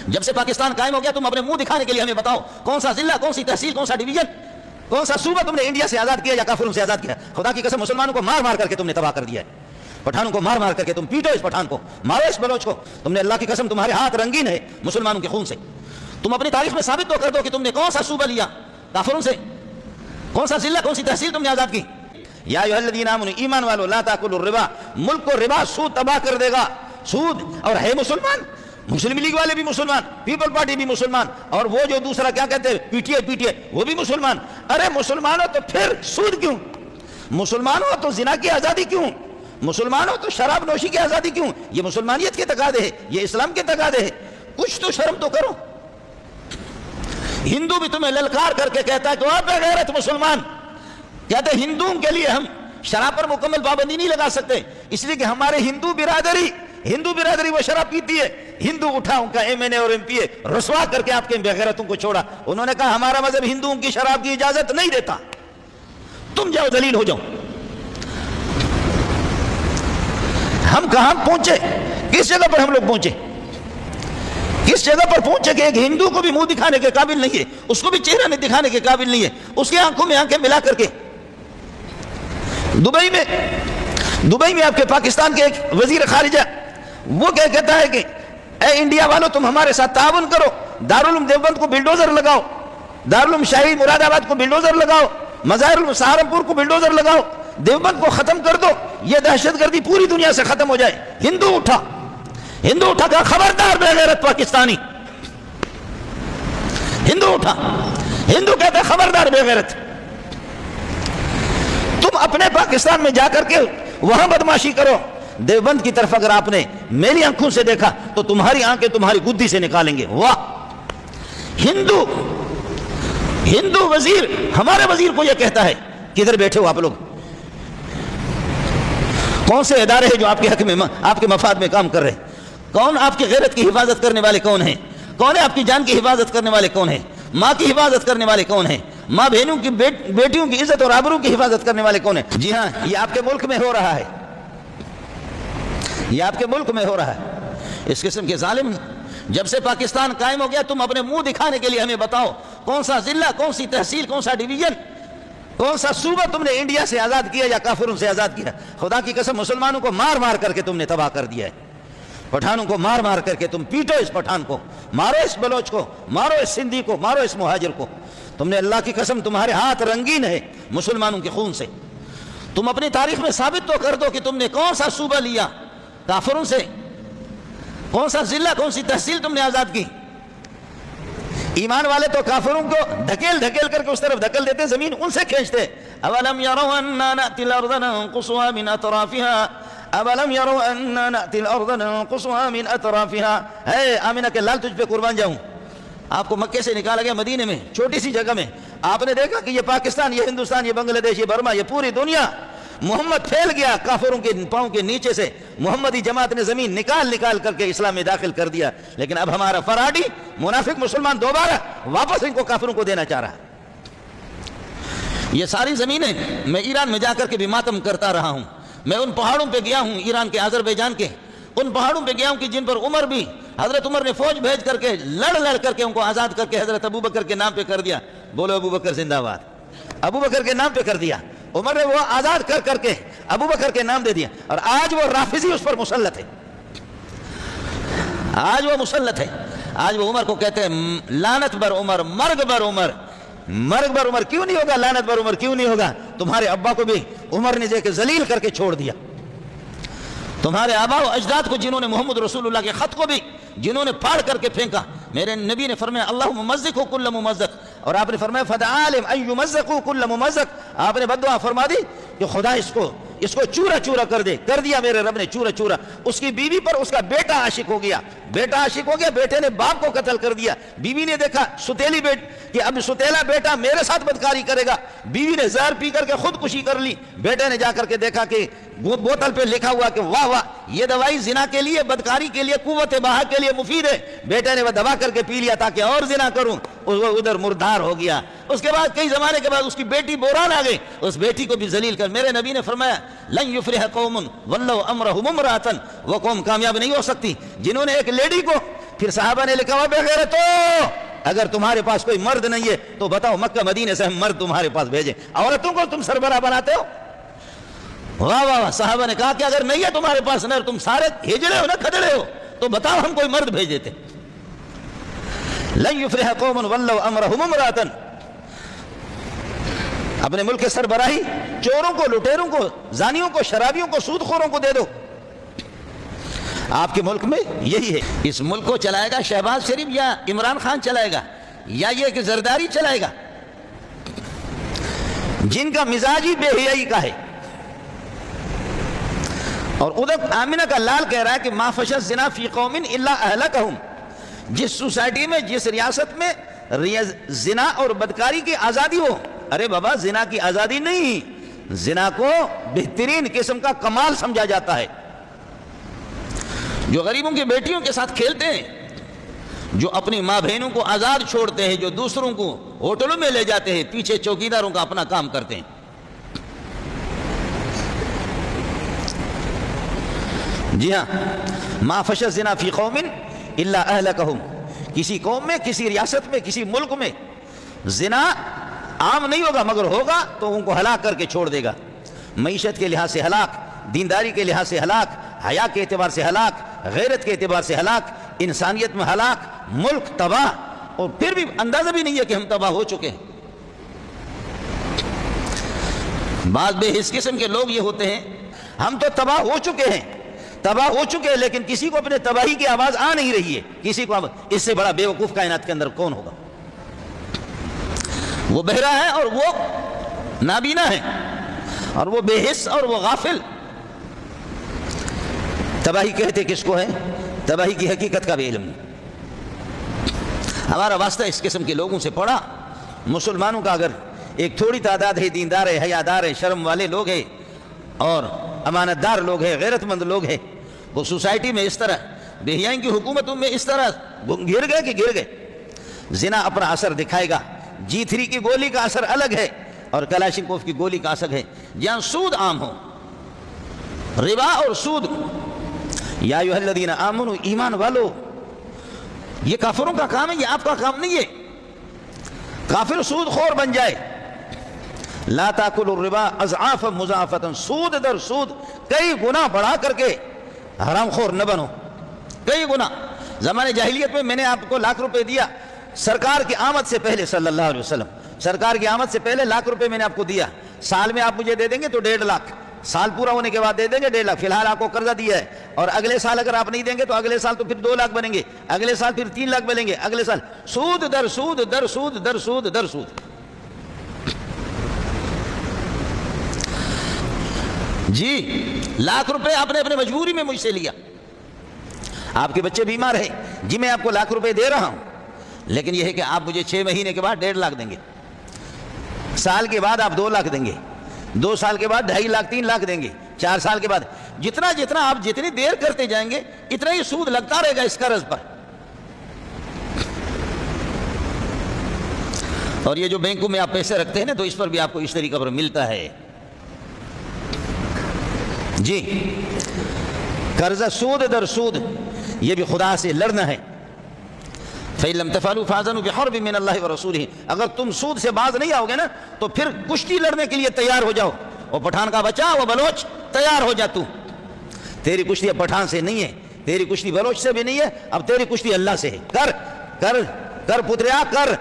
جب سے پاکستان قائم ہو گیا تم اپنے منہ دکھانے کے لیے ہمیں بتاؤ کون سا ضلع، کون سی تحصیل، کون سا ڈویژن، کون سا صوبہ تم نے انڈیا سے آزاد کیا یا کافروں سے آزاد کیا؟ خدا کی قسم مسلمانوں کو مار مار کر کے تم نے تباہ کر دیا ہے، پٹھانوں کو مار مار کر کے تم پیٹو اس پٹھان کو، مارو اس بلوچ کو، تم نے اللہ کی قسم تمہارے ہاتھ رنگین ہے مسلمانوں کے خون سے۔ تم اپنی تاریخ میں ثابت تو کر دو کہ تم نے کون سا صوبہ لیا کافروں سے، کون سا ضلع، کون سی تحصیل تم نے آزاد کی۔ یا ایھا الذین آمنوا، ایمان والو، لا تاکلوا الربا، ملک کو ربا سود تباہ کر دے گا۔ سود اور ہے مسلمان، مسلم لیگ والے بھی مسلمان، پیپل پارٹی بھی مسلمان، اور وہ جو دوسرا کیا کہتے ہیں پی ٹی آئی وہ بھی مسلمان۔ ارے مسلمانوں تو پھر سود کیوں؟ مسلمانوں تو زنا کی آزادی کیوں؟ مسلمانوں تو شراب نوشی کی آزادی کیوں؟ یہ مسلمانیت کے تقاضے ہیں، یہ اسلام کے تقاضے ہیں، کچھ تو شرم تو کرو۔ ہندو بھی تمہیں للکار کر کے کہتا ہے کہ وہ بے غیرت مسلمان، کہتے ہیں ہندوؤں کے لیے ہم شراب پر مکمل پابندی نہیں لگا سکتے، اس لیے کہ ہمارے ہندو برادری وہ شراب پیتی ہے۔ ہندو اٹھا، ان کا ایم این اے اور ایم پی اے رسوا کر کے آپ کے بے غیرتوں کو چھوڑا، انہوں نے کہا ہمارا مذہب ہندوؤں کی شراب کی اجازت نہیں دیتا، تم جاؤ ذلیل ہو جاؤ۔ ہم کہاں پہنچے؟ کس جگہ پر ہم لوگ پہنچے؟ کس جگہ پر پہنچے کہ ایک ہندو کو بھی منہ دکھانے کے قابل نہیں ہے، اس کو بھی چہرہ نہیں دکھانے کے قابل نہیں ہے، اس کی آنکھوں میں آنکھیں ملا کر کے۔ دبئی میں آپ کے پاکستان کے ایک وزیر خارجہ وہ کیا کہتا ہے کہ اے انڈیا والوں تم ہمارے ساتھ تعاون کرو، دارالعلوم دیوبند کو بلڈوزر لگاؤ، دارالعلوم شاہی مراد آباد کو بلڈوزر لگاؤ، مظاہر سہارنپور کو بلڈوزر لگاؤ، دیوبند کو ختم کر دو، یہ دہشت گردی پوری دنیا سے ختم ہو جائے۔ ہندو اٹھا کہا خبردار بے غیرت پاکستانی، ہندو کہتا ہے خبردار بے غیرت۔ تم اپنے پاکستان میں جا کر کے وہاں بدماشی کرو، دیوبند کی طرف اگر آپ نے میری آنکھوں سے دیکھا تو تمہاری آنکھیں تمہاری گدی سے نکالیں گے۔ واہ، ہندو وزیر ہمارے وزیر کو یہ کہتا ہے، کدھر بیٹھے ہو آپ لوگ؟ کون سے ادارے ہیں جو آپ کے حق میں آپ کے مفاد میں کام کر رہے ہیں؟ کون آپ کی غیرت کی حفاظت کرنے والے کون ہیں؟ کون ہے آپ کی جان کی حفاظت کرنے والے کون ہیں؟ ماں کی حفاظت کرنے والے کون ہیں؟ ماں بہنوں کی بیٹیوں کی عزت اور آبرو کی حفاظت کرنے والے کون ہیں؟ جی ہاں، یہ آپ کے ملک میں ہو رہا ہے، یہ آپ کے ملک میں ہو رہا ہے۔ اس قسم کے ظالم جب سے پاکستان قائم ہو گیا تم اپنے منہ دکھانے کے لیے ہمیں بتاؤ کون سا ضلع، کون سی تحصیل، کون سا ڈویژن، کون سا صوبہ تم نے انڈیا سے آزاد کیا یا کافروں سے آزاد کیا؟ خدا کی قسم مسلمانوں کو مار مار کر کے تم نے تباہ کر دیا ہے، پٹھانوں کو مار مار کر کے تم پیٹو اس پٹھان کو، مارو اس بلوچ کو، مارو اس سندھی کو، مارو اس مہاجر کو۔ تم نے اللہ کی قسم تمہارے ہاتھ رنگین ہے مسلمانوں کے خون سے۔ تم اپنی تاریخ میں ثابت تو کر دو کہ تم نے کون سا صوبہ لیا کافروں سے، کون سا ضلع، کون سی تحصیل تم نے آزاد کی۔ ایمان والے تو کافروں کو دھکیل کر کے اس طرف دھکل دیتے، زمین ان سے کھینچتے۔ اولم يروا اننا ناتي الارض ننقصها من اطرافها اولم يروا اننا ناتي الارض ننقصها من اطرافها۔ اے آمنہ کے لال تجھ پہ قربان جاؤں، آپ کو مکے سے نکالا گیا مدینے میں، چھوٹی سی جگہ میں، آپ نے دیکھا کہ یہ پاکستان، یہ ہندوستان، یہ بنگلہ دیش، یہ برما، یہ پوری دنیا، محمد پھیل گیا کافروں کے پاؤں کے نیچے سے، محمدی جماعت نے زمین نکال کر کے اسلام میں داخل کر دیا، لیکن اب ہمارا فراڈی منافق مسلمان دوبارہ واپس ان کو کافروں کو دینا چاہ رہا ہے۔ یہ ساری زمینیں میں ایران میں جا کر کے بھی ماتم کرتا رہا ہوں، میں ان پہاڑوں پہ گیا ہوں، ایران کے آذربائیجان کے ان پہاڑوں پہ گیا ہوں کہ جن پر عمر بھی، حضرت عمر نے فوج بھیج کر کے لڑ کر کے ان کو آزاد کر کے حضرت ابوبکر کے نام پہ کر دیا۔ بولو ابوبکر زندہ باد، ابوبکر کے نام پہ کر دیا، عمر نے وہ آزاد کر کے ابوبکر کے نام دے دیا، اور آج وہ رافضی اس پر مسلط ہے، آج وہ مسلط ہے، آج وہ عمر کو کہتے ہیں لعنت بر عمر، مرگ بر عمر، مرگ بر عمر کیوں نہیں ہوگا، لعنت بر عمر کیوں نہیں ہوگا؟ تمہارے ابا کو بھی عمر نے جے ذلیل کر کے چھوڑ دیا، تمہارے آباء و اجداد کو جنہوں نے محمد رسول اللہ کے خط کو بھی جنہوں نے پھاڑ کر کے پھینکا۔ میرے نبی نے فرمایا اللہم ممزقہ کل ممزق، اور آپ نے فرمایا فدعا لهم ان یمزقوا کل ممزق، آپ نے بددعا فرما دی کہ خدا اس کو چورا چورا کر دیا میرے رب نے چورا چورا۔ اس کی بیوی پر اس کا بیٹا عاشق ہو گیا، بیٹے نے باپ کو قتل کر دیا، بیوی نے دیکھا کہ اب ستیلا بیٹا میرے ساتھ بدکاری کرے گا، بیوی نے زہر پی کر کے خودکشی کر لی، بیٹے نے جا کر کے دیکھا کہ بوتل پہ لکھا ہوا کہ واہ واہ یہ دوائی زنا کے لیے، بدکاری کے لیے، قوت بہا کے لیے مفید ہے، بیٹے نے وہ دبا کر کے پی لیا تاکہ اور زنا کروں، ادھر مردار ہو گیا۔ اس کے بعد کئی زمانے کے بعد اس کی بیٹی بوران آ گئی، اس بیٹی کو بھی ذلیل کر، میرے نبی نے فرمایا لن یفلح قوم ولوا امرهم امرأة، وہ قوم کامیاب نہیں ہو سکتی جنہوں نے ایک لیڈی کو پھر صحابہ نے لکھا وہ بغیرتو، اگر تمہارے پاس کوئی مرد نہیں ہے تو بتاؤ مکہ مدینے سے ہم مرد تمہارے پاس بھیجیں، عورتوں کو تم سربراہ بناتے ہو؟ واہ واہ واہ۔ صحابہ نے کہا کہ اگر نہیں ہے تمہارے پاس نر، تم سارے ہجڑے ہو نا، کھجڑے ہو، تو بتاؤ ہم کوئی مرد بھیج دیتے۔ لن یفلح قوم ولوا امرهم امرأة، اپنے ملک کے سربراہی چوروں کو، لٹیروں کو، زانیوں کو، شرابیوں کو، سود خوروں کو دے دو۔ آپ کے ملک میں یہی ہے۔ اس ملک کو چلائے گا شہباز شریف یا عمران خان چلائے گا، یا یہ کہ زرداری چلائے گا، جن کا مزاج ہی بے حیائی کا ہے۔ اور ادھر آمنہ کا لال کہہ رہا ہے کہ ما فشى الزنا فی قوم الا اہلکہم، جس سوسائٹی میں، جس ریاست میں زنا اور بدکاری کی آزادی ہو، ارے بابا زنا کی آزادی نہیں، زنا کو بہترین قسم کا کمال سمجھا جاتا ہے۔ جو غریبوں کی بیٹیوں کے ساتھ کھیلتے ہیں، جو اپنی ماں بہنوں کو آزاد چھوڑتے ہیں، جو دوسروں کو ہوٹلوں میں لے جاتے ہیں، پیچھے چوکیداروں کا اپنا کام کرتے ہیں۔ جی ہاں، ما فشى الزنا فی قوم الا اہلکہم، کسی قوم میں، کسی ریاست میں، کسی ملک میں زنا عام نہیں ہوگا، مگر ہوگا تو ان کو ہلاک کر کے چھوڑ دے گا۔ معیشت کے لحاظ سے ہلاک، دینداری کے لحاظ سے ہلاک، حیا کے اعتبار سے ہلاک، غیرت کے اعتبار سے ہلاک، انسانیت میں ہلاک، ملک تباہ، اور پھر بھی اندازہ بھی نہیں ہے کہ ہم تباہ ہو چکے ہیں۔ بعض بے حس قسم کے لوگ یہ ہوتے ہیں، ہم تو تباہ ہو چکے ہیں، تباہ ہو چکے ہیں، لیکن کسی کو اپنے تباہی کی آواز آ نہیں رہی ہے، کسی کو اس سے بڑا بیوقوف کائنات کے اندر کون ہوگا؟ وہ بہرا ہے اور وہ نابینا ہے، اور وہ بے حس اور وہ غافل۔ تباہی کہتے کس کو ہے؟ تباہی کی حقیقت کا بھی علم نہیں۔ ہمارا واسطہ اس قسم کے لوگوں سے پڑا۔ مسلمانوں کا اگر ایک تھوڑی تعداد ہے، دیندار ہے، حیادار ہے، شرم والے لوگ ہیں اور امانت دار لوگ ہیں، غیرت مند لوگ ہیں، وہ سوسائٹی میں اس طرح، بے حیائی کی حکومتوں میں اس طرح گر گئے کہ گر گئے۔ زنا اپنا اثر دکھائے گا، G3 کی گولی کا اثر الگ ہے اور کلاشنکوف کی گولی کا اثر ہے۔ جہاں سود عام ہو، ربا اور سود، یا ایھا الذین آمنوا، ایمان والو، یہ کافروں کا کام ہے، یہ آپ کا کام نہیں ہے۔ کافر سود خور بن جائے، لا تاکلوا الربا اضعافا مضاعفۃ، سود در سود کئی گنا بڑھا کر کے حرام خور نہ بنو، کئی گنا۔ زمانے جاہلیت میں میں نے آپ کو لاکھ روپے دیا سرکار کی آمد سے پہلے، صلی اللہ علیہ وسلم، سرکار کی آمد سے پہلے لاکھ روپے میں نے آپ کو دیا، سال میں آپ مجھے دے دیں گے تو 1.5 لاکھ، سال پورا ہونے کے بعد دے دیں گے 1.5 لاکھ۔ فی الحال آپ کو قرضہ دیا ہے، اور اگلے سال اگر آپ نہیں دیں گے تو اگلے سال تو پھر 2 لاکھ بنیں گے، اگلے سال پھر 3 لاکھ بنیں گے، اگلے سال سود در سود در سود در سود در سود۔ جی لاکھ روپے آپ نے اپنے مجبوری میں مجھ سے لیا، آپ کے بچے بیمار ہیں، جی میں آپ کو لاکھ روپے دے رہا ہوں، لیکن یہ ہے کہ آپ مجھے 6 مہینے کے بعد 1.5 لاکھ دیں گے، سال کے بعد آپ 2 لاکھ دیں گے، 2 سال کے بعد 2.5 لاکھ 3 لاکھ دیں گے، 4 سال کے بعد جتنا جتنا آپ جتنی دیر کرتے جائیں گے اتنا ہی سود لگتا رہے گا اس قرض پر۔ اور یہ جو بینکوں میں آپ پیسے رکھتے ہیں نا، تو اس پر بھی آپ کو اس طریقے پر ملتا ہے۔ جی قرضہ سود در سود، یہ بھی خدا سے لڑنا ہے۔ فَإِن لَمْ تَفْعَلُوا فَأَذَنُوا بِحَرْبٍ مِّنَ اللَّهِ وَرَسُولِهِ، اگر تم سود سے باز نہیں آؤ گے نا تو پھر کشتی لڑنے کے لیے تیار ہو جاؤ۔ وہ پٹھان کا بچہ، وہ بلوچ، تیار ہو جا تو، تیری کشتی اب پٹھان سے نہیں ہے، تیری کشتی بلوچ سے بھی نہیں ہے، اب تیری کشتی اللہ سے ہے۔ کر کر کر پتریا کر۔